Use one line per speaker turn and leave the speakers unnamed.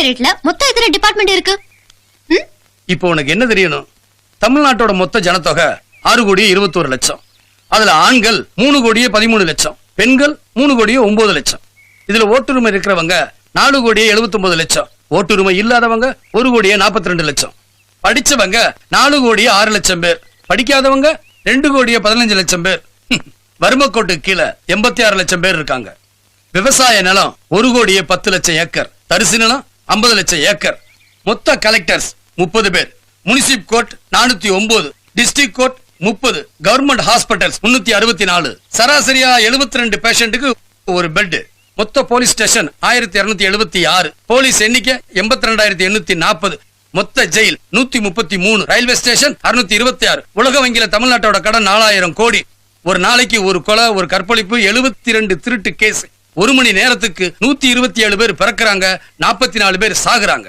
செக்ரட்டேரியட்ல மொத்தம் எத்தனை டிபார்ட்மெண்ட் இருக்கு?
இப்போ உனக்கு என்ன தெரியணும்? தமிழ்நாட்டோட மொத்த ஜனத்தொகை 6,21,00,000. அதுல ஆண்கள் 3,13,00,000, பெண்கள் 3,09,00,000. இதுல ஓட்டுரிமை இருக்கிறவங்க 4,79,00,000, ஓட்டுரிமை இல்லாதவங்க 1,42,00,000. படிச்சவங்க 4,06,00,000 பேர், படிக்காதவங்க 2,15,00,000 பேர். வறுமைக்கோட்டு கீழே 86,00,000 பேர் இருக்காங்க. விவசாய நிலம் 1,10,00,000 ஏக்கர், தரிசு நிலம் 50,00,000 ஏக்கர். மொத்த கலெக்டர்ஸ் 30 பேர், munsif court 409, district court 30, government hospitals 364, சராசரியா 72 பேஷண்ட்டுக்கு ஒரு பெட். மொத்த போலீஸ் ஸ்டேஷன் 1276, போலீஸ் எண்ணிக்கை 82,840, மொத்த ஜெயில் 133, ரயில்வே ஸ்டேஷன் 626. உலக வங்கியில தமிழ்நாட்டோட கடன் 4,000 கோடி. ஒரு நாளைக்கு ஒரு கொலை, ஒரு கற்பழிப்பு, 72 திருட்டு கேஸ். ஒரு மணி நேரத்துக்கு 127 பேர் பிறக்கிறாங்க, 44 பேர் சாகுறாங்க.